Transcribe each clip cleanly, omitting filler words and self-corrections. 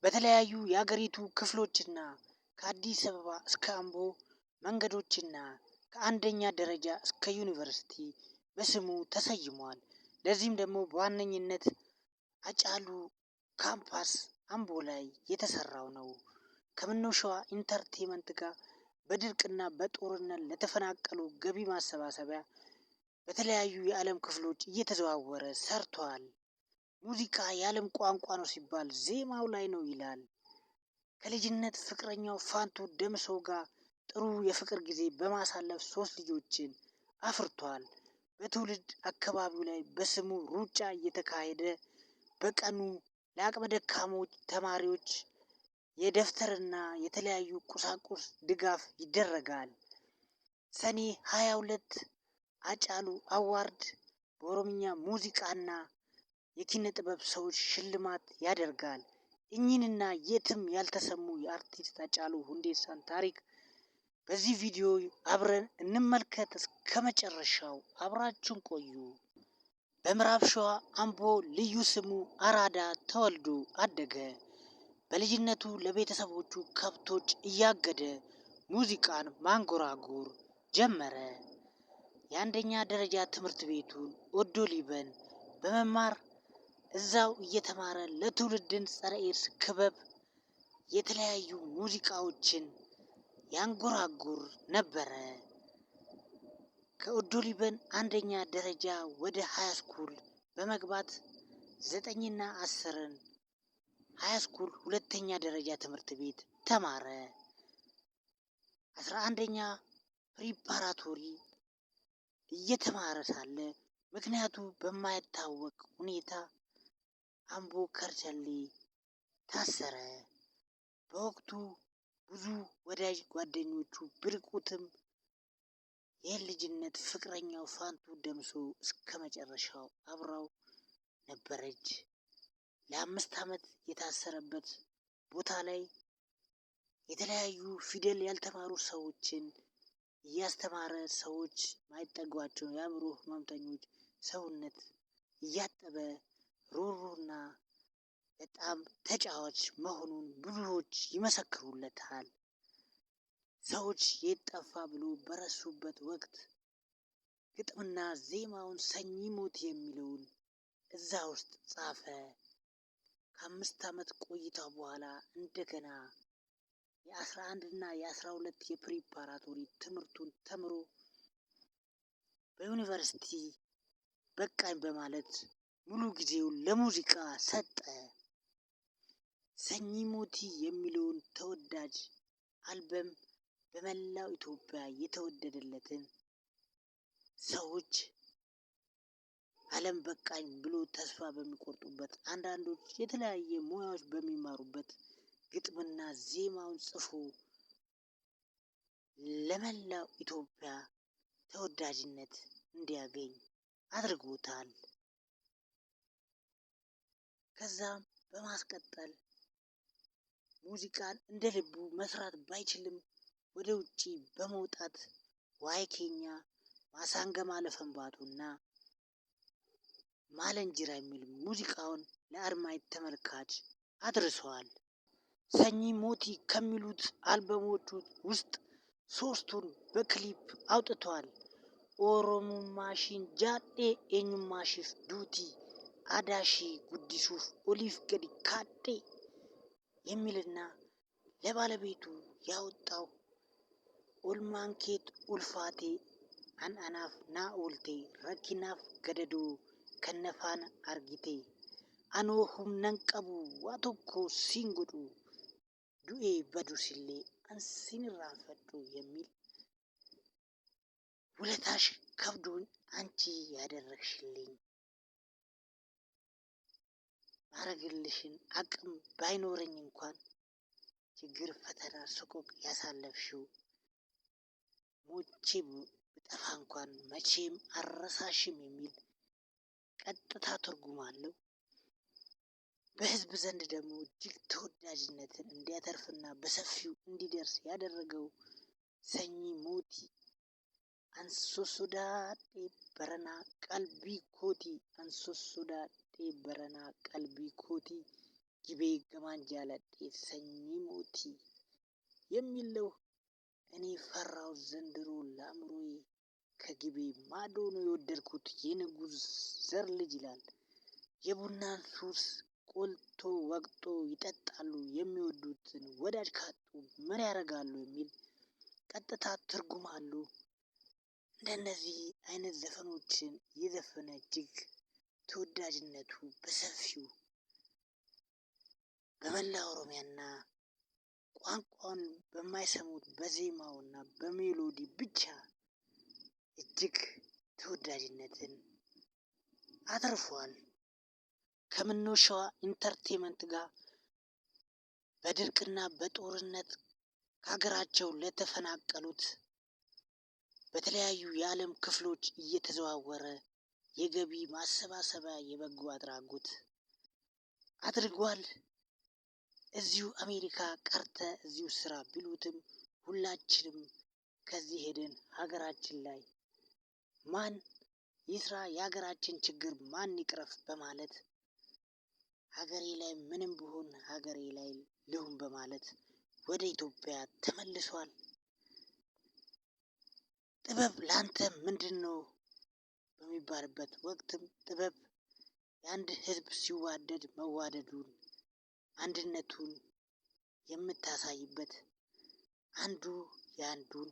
በተለያዩ የአገሪቱ ክፍሎችና ከአዲስ አበባ እስከ አምቦ መንገዶችና ከአንደኛ ደረጃ እስከ ዩኒቨርሲቲ በስሙ ተሰይሟል። ለዚህም ደግሞ በዋነኝነት አጫሉ ካምፓስ አምቦ ላይ የተሰራው ነው። ከመነሻዋ ኢንተርቴመንት ጋር በድርቅና በጦርነት ለተፈናቀሉ ገቢ ማሰባሰቢያ በተለያዩ የዓለም ክፍሎች እየተዘዋወረ ሰርቷል። ሙዚቃ የዓለም ቋንቋ ነው ሲባል ዜማው ላይ ነው ይላል። ከልጅነት ፍቅረኛው ፋንቱ ደምሶ ጋር ጥሩ የፍቅር ጊዜ በማሳለፍ 3 ልጆችን አፍርቷል። በትውልድ አካባቢው ላይ በስሙ ሩጫ እየተካሄደ በቀኑ ለአቅመ ደካሞች ተማሪዎች የደብተርና የተለያዩ ቁሳቁስ ድጋፍ ይደረጋል። ሰኔ 22 አጫሉ አዋርድ በኦሮምኛ ሙዚቃና የኪነ ጥበብ ሰዎች ሽልማት ያደርጋል። እኚህንና የትም ያልተሰሙ የአርቲስት አጫሉ ሁንዴሳን ታሪክ በዚህ ቪዲዮ አብረን እንመልከት። እስከ መጨረሻው አብራችሁን ቆዩ። በምዕራብ ሸዋ አምቦ ልዩ ስሙ አራዳ ተወልዶ አደገ። በልጅነቱ ለቤተሰቦቹ ከብቶች እያገደ ሙዚቃን ማንጎራጎር ጀመረ። የአንደኛ ደረጃ ትምህርት ቤቱን ኦዶ ሊበን በመማር እዛው እየተማረ ለትውልድን ጸረ ኤድስ ክበብ የተለያዩ ሙዚቃዎችን ያንጎራጉር ነበረ። ከኦዶ ሊበን አንደኛ ደረጃ ወደ ሃይስኩል በመግባት 9ና 10ን ሃይስኩል ሁለተኛ ደረጃ ትምህርት ቤት ተማረ። 11ኛ ፕሪፓራቶሪ እየተማረ ሳለ ምክንያቱ በማይታወቅ ሁኔታ አምቦ ከርቸሌ ታሰረ። በወቅቱ ብዙ ወዳጅ ጓደኞቹ ቢርቁትም የልጅነት ፍቅረኛው ፋንቱ ደምሶ እስከ መጨረሻው አብራው ነበረች። ለ5 ዓመት የታሰረበት ቦታ ላይ የተለያዩ ፊደል ያልተማሩ ሰዎችን እያስተማረ ሰዎች ማይጠጓቸው የአእምሮ ህመምተኞች ሰውነት እያጠበ ሩሩና በጣም ተጫዋች መሆኑን ብዙዎች ይመሰክሩለታል። ሰዎች የት ጠፋ ብሎ በረሱበት ወቅት ግጥምና ዜማውን ሰኚ ሞት የሚለውን እዛ ውስጥ ጻፈ። ከ5 ዓመት ቆይታ በኋላ እንደገና የ11 እና የ12 የፕሪፓራቶሪ ትምህርቱን ተምሮ በዩኒቨርሲቲ በቃኝ በማለት ሙሉ ጊዜውን ለሙዚቃ ሰጠ። ሰኚ ሞቲ የሚለውን ተወዳጅ አልበም በመላው ኢትዮጵያ የተወደደለትን ሰዎች ዓለም በቃኝ ብሎ ተስፋ በሚቆርጡበት አንዳንዶች የተለያየ ሙያዎች በሚማሩበት ግጥምና ዜማውን ጽፎ ለመላው ኢትዮጵያ ተወዳጅነት እንዲያገኝ አድርጎታል። ከዛም በማስቀጠል ሙዚቃን እንደ ልቡ መስራት ባይችልም ወደ ውጪ በመውጣት ዋይ ኬኛ ማሳንገማ ለፈንባቱና ማለንጅራ የሚል ሙዚቃውን ለአድማጭ ተመልካች አድርሰዋል። ሰኚ ሞቲ ከሚሉት አልበሞቹ ውስጥ 3ቱን በክሊፕ አውጥቷል። ኦሮሙማሽን ጃዴ ኤኙማሽፍ ዱቲ አዳሺ ጉዲሱፍ ኦሊፍ ገዲ ካዴ የሚልና ለባለቤቱ ያወጣው ኦልማንኬት ኡልፋቴ አንአናፍ ናኦልቴ ረኪናፍ ገደዶ ከነፋን አርጊቴ አኖ ሁምነን ቀቡ ዋቶኮ ሲንጉዱ ዱኤ በዱሲሌ አንሲንራንፈዱ የሚል ውለታሽ ከብዶኝ አንቺ ያደረግሽልኝ ማረግልሽን አቅም ባይኖረኝ እንኳን ችግር ፈተና ሰቆቅ ያሳለፍሽው ሞቼ ብጠፋ እንኳን መቼም አረሳሽም የሚል ቀጥታ ትርጉም አለው። በህዝብ ዘንድ ደግሞ እጅግ ተወዳጅነትን እንዲያተርፍና በሰፊው እንዲደርስ ያደረገው ሰኚ ሞቲ አንሶሶዳዴ በረና ቀልቢ ኮቲ አንሶሶዳዴ በረና ቀልቢ ኮቲ ጊቤ ገማንጃለጤ ሰኚ ሞቲ የሚለው እኔ ፈራው ዘንድሮ ለአእምሮዬ ከጊቤ ማዶ ነው የወደድኩት የንጉሥ ዘር ልጅ ይላል። የቡናን ሱስ ቆልቶ ወቅጦ ይጠጣሉ የሚወዱትን ወዳጅ ካጡ ምን ያደርጋሉ የሚል ቀጥታ ትርጉም አሉ። እንደነዚህ አይነት ዘፈኖችን የዘፈነ እጅግ ተወዳጅነቱ በሰፊው በመላ ኦሮሚያና ቋንቋውን በማይሰሙት በዜማውና በሜሎዲ ብቻ እጅግ ተወዳጅነትን አትርፏል። ከምነው ሸዋ ኢንተርቴንመንት ጋር በድርቅና በጦርነት ከሀገራቸው ለተፈናቀሉት በተለያዩ የዓለም ክፍሎች እየተዘዋወረ የገቢ ማሰባሰቢያ የበጎ አድራጎት አድርጓል። እዚሁ አሜሪካ ቀርተ እዚሁ ስራ ቢሉትም ሁላችንም ከዚህ ሄደን ሀገራችን ላይ ማን ይስራ የሀገራችን ችግር ማን ይቅረፍ በማለት ሀገሬ ላይ ምንም ቢሆን ሀገሬ ላይ ልሁን በማለት ወደ ኢትዮጵያ ተመልሷል። ጥበብ ላንተ ምንድን ነው በሚባልበት ወቅትም ጥበብ የአንድ ህዝብ ሲዋደድ መዋደዱን አንድነቱን የምታሳይበት አንዱ የአንዱን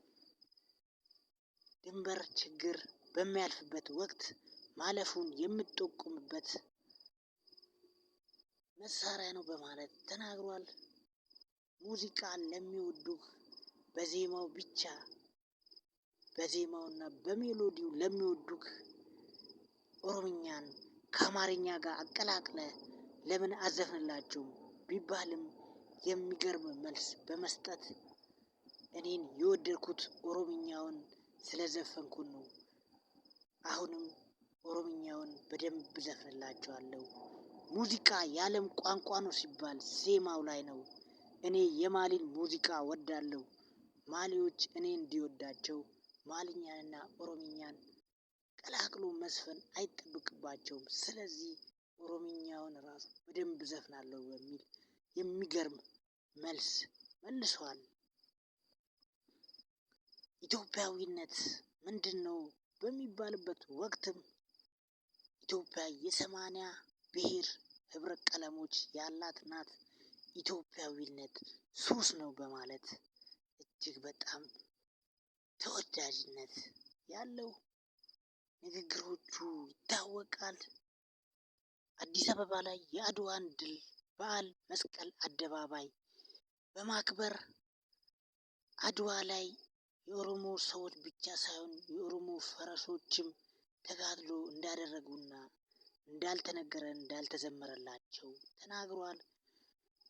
ድንበር ችግር በሚያልፍበት ወቅት ማለፉን የምትጠቁምበት መሳሪያ ነው በማለት ተናግሯል። ሙዚቃ ለሚወዱህ በዜማው ብቻ በዜማውና በሜሎዲው ለሚወዱህ ኦሮምኛን ከአማርኛ ጋር አቀላቅለ ለምን አዘፍንላቸው ቢባልም የሚገርም መልስ በመስጠት እኔን የወደድኩት ኦሮምኛውን ስለዘፈንኩን ነው። አሁንም ኦሮምኛውን በደንብ ዘፍንላቸዋለሁ። ሙዚቃ የዓለም ቋንቋ ነው ሲባል ዜማው ላይ ነው። እኔ የማሊን ሙዚቃ ወዳለሁ። ማሊዎች እኔ እንዲወዳቸው ማልኛንና ኦሮምኛን ቀላቅሎ መስፈን አይጠብቅባቸውም። ስለዚህ ኦሮምኛውን ራሱ በደንብ ዘፍናለሁ በሚል የሚገርም መልስ መልሷል። ኢትዮጵያዊነት ምንድን ነው በሚባልበት ወቅትም ኢትዮጵያ የ80 ብሔር ህብረ ቀለሞች ያላት ናት። ኢትዮጵያዊነት ሱስ ነው በማለት እጅግ በጣም ተወዳጅነት ያለው ንግግሮቹ ይታወቃል። አዲስ አበባ ላይ የአድዋን ድል በዓል መስቀል አደባባይ በማክበር አድዋ ላይ የኦሮሞ ሰዎች ብቻ ሳይሆን የኦሮሞ ፈረሶችም ተጋድሎ እንዳደረጉና እንዳልተነገረ እንዳልተዘመረላቸው ተናግሯል።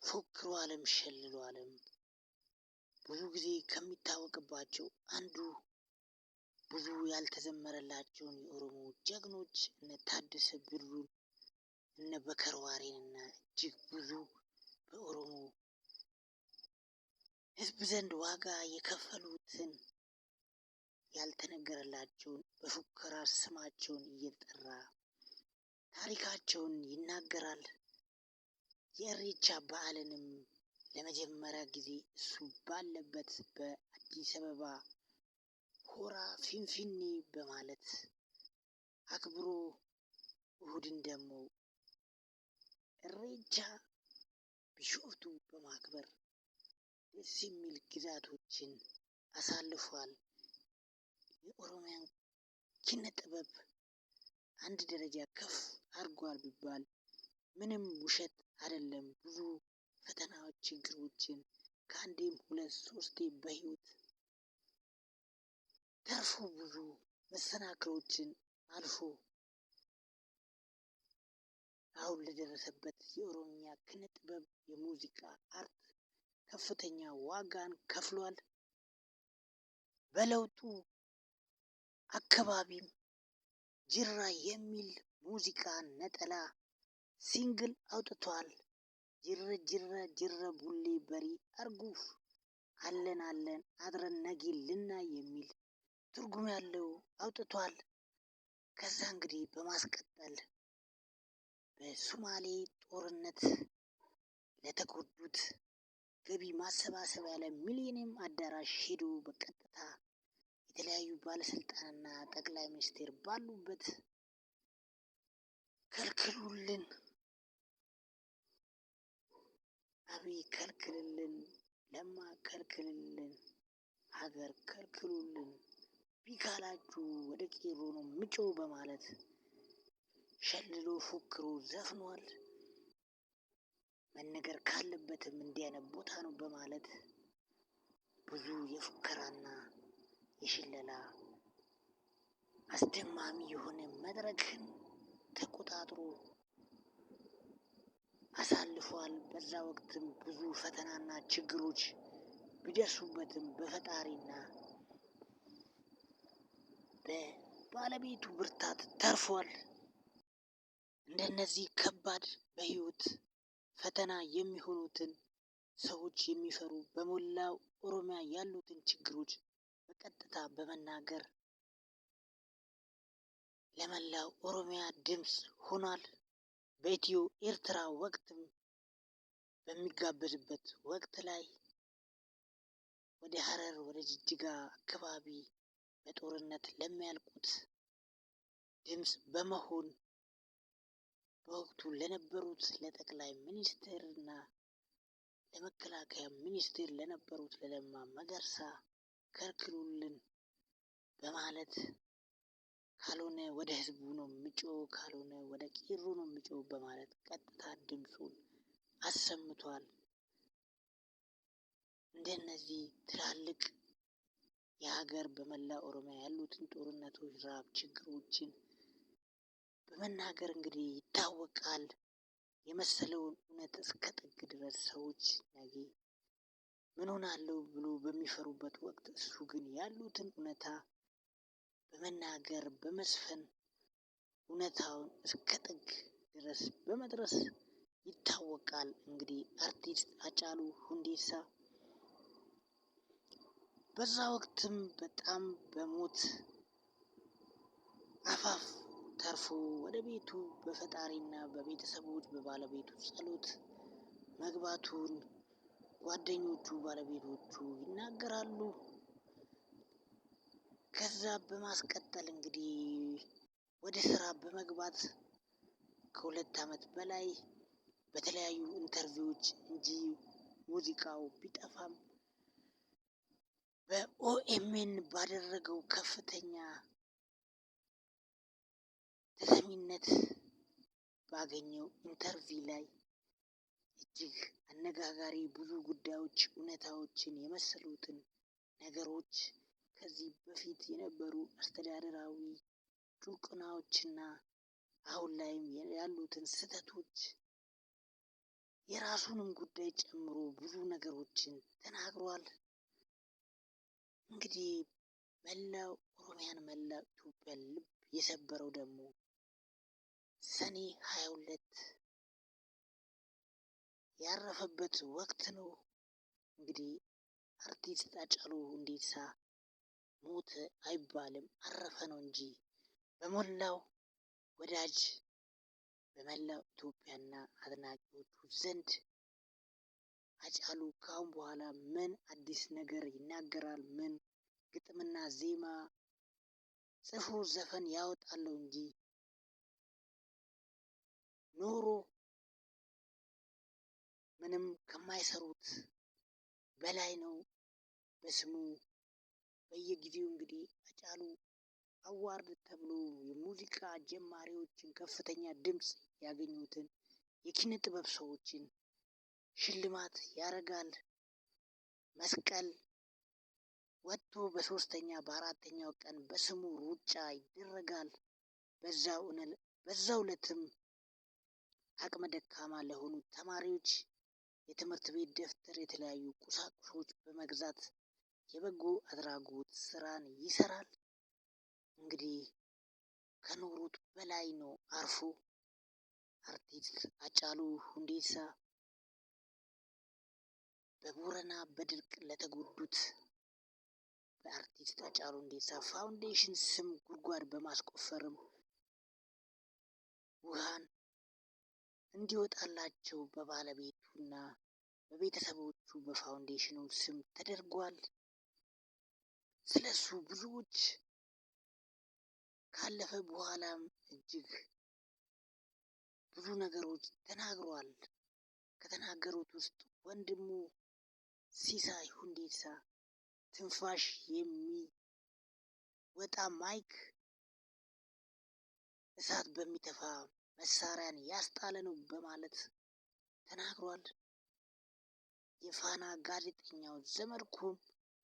ፎክሯልም ሸልሏልም። ብዙ ጊዜ ከሚታወቅባቸው አንዱ ብዙ ያልተዘመረላቸውን የኦሮሞ ጀግኖች እነ ታደሰ ብሩን እነ በከር ዋሬንና እጅግ ብዙ በኦሮሞ ህዝብ ዘንድ ዋጋ የከፈሉትን ያልተነገረላቸውን በፉከራ ስማቸውን እየጠራ ታሪካቸውን ይናገራል። የእሬቻ በዓልንም ለመጀመሪያ ጊዜ እሱ ባለበት በአዲስ አበባ ሆራ ፊንፊኔ በማለት አክብሮ እሁድን ደግሞ እሬቻ ቢሾፍቱ በማክበር ደስ የሚል ግዛቶችን አሳልፏል። የኦሮሚያን ኪነ ጥበብ አንድ ደረጃ ከፍ አድርጓል ቢባል ምንም ውሸት አይደለም። ብዙ ፈተናዎች፣ ችግሮችን ከአንዴም ሁለት ሶስቴ በህይወት ተርፎ ብዙ መሰናክሎችን አልፎ አሁን ለደረሰበት የኦሮሚያ ኪነ ጥበብ የሙዚቃ አርት ከፍተኛ ዋጋን ከፍሏል። በለውጡ አካባቢም ጅራ የሚል ሙዚቃ ነጠላ ሲንግል አውጥቷል። ጅረ ጅረ ጅረ ቡሌ በሪ አርጉፍ አለን አለን አድረን ነጌ ልናይ የሚል ትርጉም ያለው አውጥቷል። ከዛ እንግዲህ በማስቀጠል በሶማሌ ጦርነት ለተጎዱት ገቢ ማሰባሰቢያ ለሚሊኒየም አዳራሽ ሄዶ በቀጥታ የተለያዩ ባለስልጣንና ጠቅላይ ሚኒስቴር ባሉበት ከልክሉልን፣ አብይ ከልክልልን፣ ለማ ከልክልልን፣ ሀገር ከልክሉልን፣ ቢካላችሁ ወደ ቄሮ ነው ምጮ በማለት ሸልሎ ፎክሮ ዘፍኗል። መነገር ካለበትም እንዲህ አይነት ቦታ ነው በማለት ብዙ የፉከራና የሽለላ አስደማሚ የሆነ መድረክን ተቆጣጥሮ አሳልፏል። በዛ ወቅትም ብዙ ፈተናና ችግሮች ቢደርሱበትም በፈጣሪና በባለቤቱ ብርታት ተርፏል። እንደነዚህ ከባድ በህይወት ፈተና የሚሆኑትን ሰዎች የሚፈሩ በሞላው ኦሮሚያ ያሉትን ችግሮች በቀጥታ በመናገር ለመላው ኦሮሚያ ድምፅ ሆኗል። በኢትዮ ኤርትራ ወቅትም በሚጋበዝበት ወቅት ላይ ወደ ሀረር ወደ ጅጅጋ አካባቢ በጦርነት ለሚያልቁት ድምፅ በመሆን በወቅቱ ለነበሩት ለጠቅላይ ሚኒስትርና ለመከላከያ ሚኒስትር ለነበሩት ለለማ መገርሳ ከልክሉልን በማለት ካልሆነ ወደ ህዝቡ ነው ምጮ፣ ካልሆነ ወደ ቄሮ ነው ምጮ በማለት ቀጥታ ድምፁን አሰምቷል። እንደነዚህ ትላልቅ የሀገር በመላ ኦሮሚያ ያሉትን ጦርነቶች፣ ራብ፣ ችግሮችን በመናገር እንግዲህ ይታወቃል። የመሰለውን እውነት እስከ ጥግ ድረስ ሰዎች ነገ ምን ሆናለሁ ብሎ በሚፈሩበት ወቅት እሱ ግን ያሉትን እውነታ በመናገር በመስፈን እውነታውን እስከ ጥግ ድረስ በመድረስ ይታወቃል። እንግዲህ አርቲስት ሃጫሉ ሁንዴሳ በዛ ወቅትም በጣም በሞት አፋፍ ተርፎ ወደ ቤቱ በፈጣሪና በቤተሰቦች በባለቤቱ ጸሎት መግባቱን ጓደኞቹ ባለቤቶቹ ይናገራሉ። ከዛ በማስቀጠል እንግዲህ ወደ ስራ በመግባት ከ2 ዓመት በላይ በተለያዩ ኢንተርቪዎች እንጂ ሙዚቃው ቢጠፋም በኦኤምኤን ባደረገው ከፍተኛ ተሰሚነት ባገኘው ኢንተርቪው ላይ እጅግ አነጋጋሪ ብዙ ጉዳዮች እውነታዎችን የመሰሉትን ነገሮች ከዚህ በፊት የነበሩ አስተዳደራዊ ጭቆናዎችና አሁን ላይም ያሉትን ስህተቶች የራሱንም ጉዳይ ጨምሮ ብዙ ነገሮችን ተናግሯል። እንግዲህ መላው ኦሮሚያን መላው ኢትዮጵያን ልብ የሰበረው ደግሞ ሰኔ 22 ያረፈበት ወቅት ነው። እንግዲህ አርቲስት ሃጫሉ ሁንዴሳ ሞተ አይባልም አረፈ ነው እንጂ በሞላው ወዳጅ በመላው ኢትዮጵያና አድናቂዎቹ ዘንድ ሃጫሉ ካሁን በኋላ ምን አዲስ ነገር ይናገራል? ምን ግጥምና ዜማ ጽፎ ዘፈን ያወጣለው እንጂ ኖሮ ምንም ከማይሰሩት በላይ ነው። በስሙ በየጊዜው እንግዲህ ሃጫሉ አዋርድ ተብሎ የሙዚቃ ጀማሪዎችን ከፍተኛ ድምፅ ያገኙትን የኪነ ጥበብ ሰዎችን ሽልማት ያደርጋል። መስቀል ወጥቶ በ3ኛ በ4ኛው ቀን በስሙ ሩጫ ይደረጋል። በዛው ዕለትም አቅመ ደካማ ለሆኑ ተማሪዎች የትምህርት ቤት ደብተር፣ የተለያዩ ቁሳቁሶች በመግዛት የበጎ አድራጎት ስራን ይሰራል። እንግዲህ ከኖሩት በላይ ነው አርፎ አርቲስት ሃጫሉ ሁንዴሳ በቦረና በድርቅ ለተጎዱት በአርቲስት ሃጫሉ ሁንዴሳ ፋውንዴሽን ስም ጉድጓድ በማስቆፈርም ውሃን እንዲወጣላቸው በባለቤቱና በእናቱና በቤተሰቦቹ በፋውንዴሽኑ ስም ተደርጓል። ስለሱ ብዙዎች ካለፈ በኋላም እጅግ ብዙ ነገሮች ተናግሯል። ከተናገሩት ውስጥ ወንድሙ ሲሳይ ሁንዴሳ ትንፋሽ የሚወጣ ማይክ እሳት በሚተፋ መሳሪያን ያስጣለ ነው በማለት ተናግሯል። የፋና ጋዜጠኛው ዘመድኩን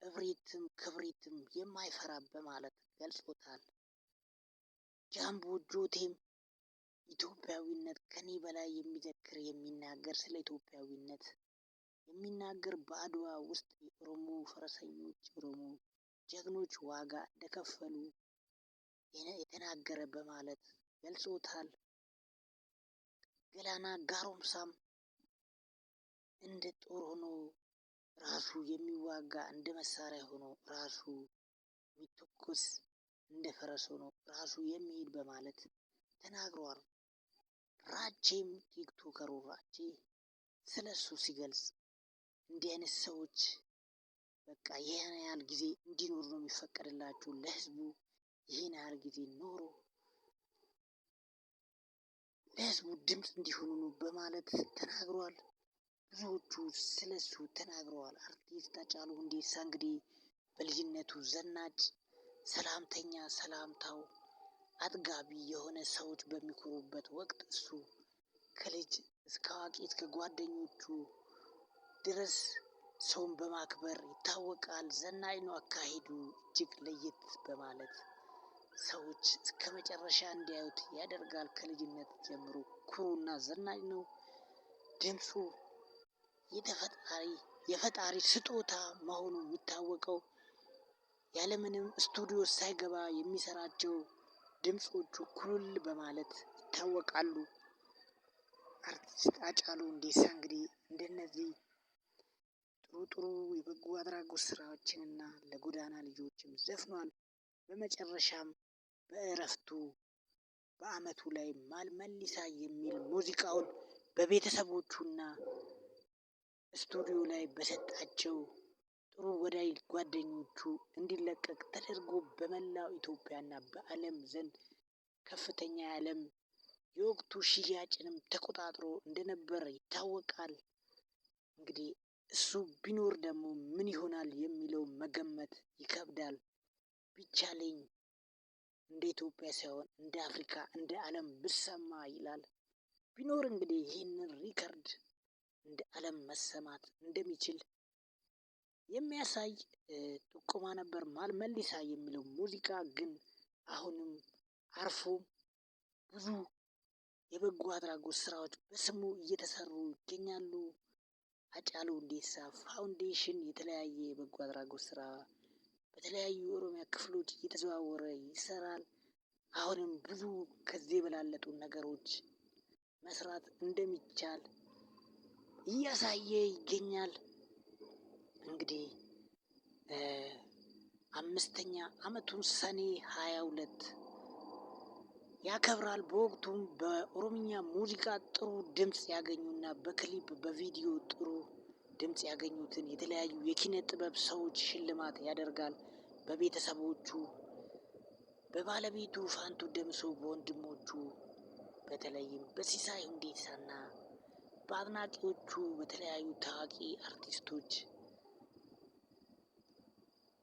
እብሪትም ክብሪትም የማይፈራ በማለት ገልጾታል። ጃምቦ ጆቴም ኢትዮጵያዊነት ከኔ በላይ የሚዘክር የሚናገር ስለ ኢትዮጵያዊነት የሚናገር በአድዋ ውስጥ የኦሮሞ ፈረሰኞች ኦሮሞ ጀግኖች ዋጋ እንደከፈሉ የተናገረ በማለት ገልጾታል። ገላና ጋሮምሳም እንደ ጦር ሆኖ ራሱ የሚዋጋ እንደ መሳሪያ ሆኖ ራሱ የሚተኮስ እንደ ፈረስ ሆኖ ራሱ የሚሄድ በማለት ተናግሯል። ራቼም ቲክቶከሩ ራቼ ስለሱ ሲገልጽ እንዲህ አይነት ሰዎች በቃ ይህን ያህል ጊዜ እንዲኖር ነው የሚፈቀድላቸው ለህዝቡ ይህን ያህል ጊዜ ኖሮ ለህዝቡ ድምፅ እንዲሆኑ ነው በማለት ተናግሯል። ብዙዎቹ ስለሱ ተናግረዋል። አርቲስት ሃጫሉ ሁንዴሳ እንግዲህ በልጅነቱ ዘናጭ፣ ሰላምተኛ፣ ሰላምታው አጥጋቢ የሆነ ሰዎች በሚኮሩበት ወቅት እሱ ከልጅ እስከ አዋቂ እስከ ጓደኞቹ ድረስ ሰውን በማክበር ይታወቃል። ዘናጭ ነው። አካሄዱ እጅግ ለየት በማለት ሰዎች እስከ መጨረሻ እንዲያዩት ያደርጋል። ከልጅነት ጀምሮ ኩሩና ዘናጭ ነው። ድምፁ የፈጣሪ ስጦታ መሆኑ የሚታወቀው ያለምንም ስቱዲዮ ሳይገባ የሚሰራቸው ድምፆቹ ኩልል በማለት ይታወቃሉ። አርቲስት ሃጫሉ ሁንዴሳ እንግዲህ እንደነዚህ ጥሩ ጥሩ የበጎ አድራጎት ስራዎችንና ለጎዳና ልጆችም ዘፍኗል። በመጨረሻም በእረፍቱ በአመቱ ላይ ማልመሊሳ የሚል ሙዚቃውን በቤተሰቦቹና ስቱዲዮ ላይ በሰጣቸው ጥሩ ወዳጅ ጓደኞቹ እንዲለቀቅ ተደርጎ በመላው ኢትዮጵያና በዓለም ዘንድ ከፍተኛ የዓለም የወቅቱ ሽያጭንም ተቆጣጥሮ እንደነበር ይታወቃል። እንግዲህ እሱ ቢኖር ደግሞ ምን ይሆናል የሚለው መገመት ይከብዳል። ቢቻለኝ እንደ ኢትዮጵያ ሳይሆን እንደ አፍሪካ እንደ ዓለም ብሰማ ይላል። ቢኖር እንግዲህ ይህንን ሪከርድ እንደ ዓለም መሰማት እንደሚችል የሚያሳይ ጥቆማ ነበር። ማልመሊሳ የሚለው ሙዚቃ ግን አሁንም አርፎ ብዙ የበጎ አድራጎት ስራዎች በስሙ እየተሰሩ ይገኛሉ። ሃጫሉ ሁንዴሳ ፋውንዴሽን የተለያየ የበጎ አድራጎት ስራ በተለያዩ የኦሮሚያ ክፍሎች እየተዘዋወረ ይሰራል። አሁንም ብዙ ከዚህ የበላለጡ ነገሮች መስራት እንደሚቻል እያሳየ ይገኛል። እንግዲህ 5ኛ ዓመቱን ሰኔ 22 ያከብራል። በወቅቱም በኦሮምኛ ሙዚቃ ጥሩ ድምፅ ያገኙና በክሊፕ በቪዲዮ ጥሩ ድምፅ ያገኙትን የተለያዩ የኪነ ጥበብ ሰዎች ሽልማት ያደርጋል። በቤተሰቦቹ በባለቤቱ ፋንቱ ደምሶ በወንድሞቹ በተለይም በሲሳይ ሁንዴሳና በአድናቂዎቹ በተለያዩ ታዋቂ አርቲስቶች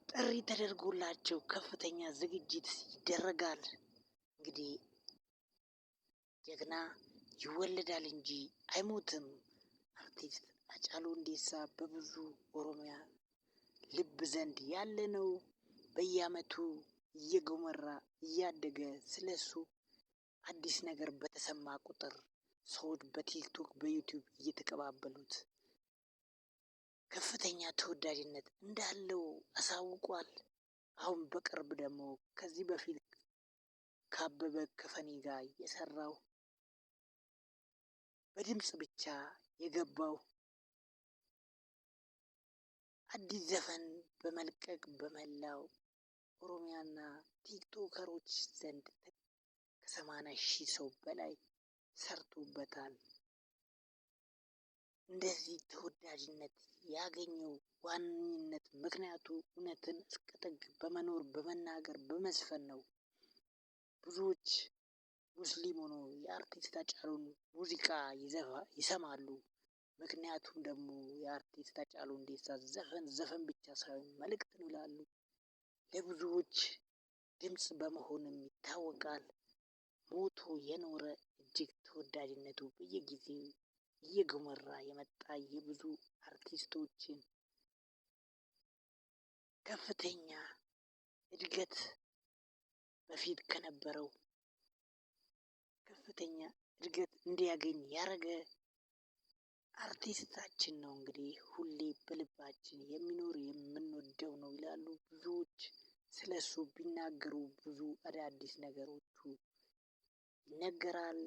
ጥሪ ተደርጎላቸው ከፍተኛ ዝግጅት ይደረጋል። እንግዲህ ጀግና ይወለዳል እንጂ አይሞትም። አርቲስት ሃጫሉ ሁንዴሳ በብዙ ኦሮሚያ ልብ ዘንድ ያለ ነው። በየአመቱ እየጎመራ እያደገ ስለሱ አዲስ ነገር በተሰማ ቁጥር ሰዎች በቲክቶክ በዩቲዩብ እየተቀባበሉት ከፍተኛ ተወዳጅነት እንዳለው አሳውቋል። አሁን በቅርብ ደግሞ ከዚህ በፊት ከአበበ ከፈኒ ጋር የሰራው በድምፅ ብቻ የገባው አዲስ ዘፈን በመልቀቅ በመላው ኦሮሚያና ቲክቶከሮች ዘንድ ከ80,000 ሰው በላይ ሰርቶበታል። እንደዚህ ተወዳጅነት ያገኘው ዋነኝነት ምክንያቱ እውነትን እስከ ጥግ በመኖር በመናገር በመዝፈን ነው። ብዙዎች ሙስሊም ሆኖ የአርቲስት ሃጫሉን ሙዚቃ ይሰማሉ። ምክንያቱም ደግሞ የአርቲስት ሃጫሉ ሁንዴሳ ዘፈን ብቻ ሳይሆን መልእክት ነው ይላሉ። ለብዙዎች ድምፅ በመሆንም ይታወቃል። ሞቶ የኖረ እጅግ ተወዳጅነቱ በየጊዜው እየጎመራ የመጣ የብዙ አርቲስቶችን ከፍተኛ እድገት በፊት ከነበረው ከፍተኛ እድገት እንዲያገኝ ያደረገ አርቲስታችን ነው። እንግዲህ ሁሌ በልባችን የሚኖር የምንወደው ነው ይላሉ ብዙዎች። ስለሱ ቢናገሩ ብዙ አዳዲስ ነገሮቹ ይነገራል።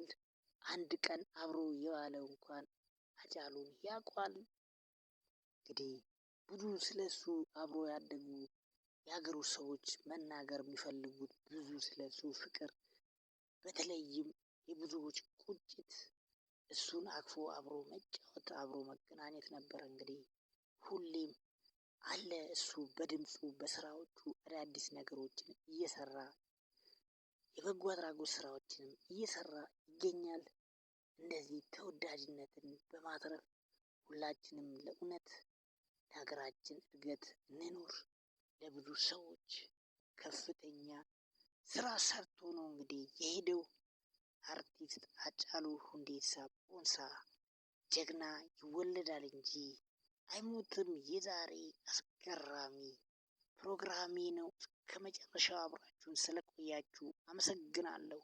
አንድ ቀን አብሮ የዋለው እንኳን ሃጫሉን ያውቋል። እንግዲህ ብዙ ስለሱ አብሮ ያደጉ የሀገሩ ሰዎች መናገር የሚፈልጉት ብዙ ስለሱ ፍቅር፣ በተለይም የብዙዎች ቁጭት እሱን አቅፎ አብሮ መጫወት አብሮ መገናኘት ነበር። እንግዲህ ሁሌም አለ እሱ በድምፁ በስራዎቹ አዳዲስ ነገሮችን እየሰራ የበጎ አድራጎት ስራዎችንም እየሰራ ይገኛል። እንደዚህ ተወዳጅነትን በማትረፍ ሁላችንም ለእውነት ለሀገራችን እድገት እንኑር። ለብዙ ሰዎች ከፍተኛ ስራ ሰርቶ ነው እንግዲህ የሄደው። አርቲስት ሃጫሉ ሁንዴሳ ቦንሳ ጀግና ይወለዳል እንጂ አይሞትም። የዛሬ አስገራሚ ፕሮግራሜ ነው። እስከ መጨረሻው አብራችሁን ስለቆያችሁ አመሰግናለሁ።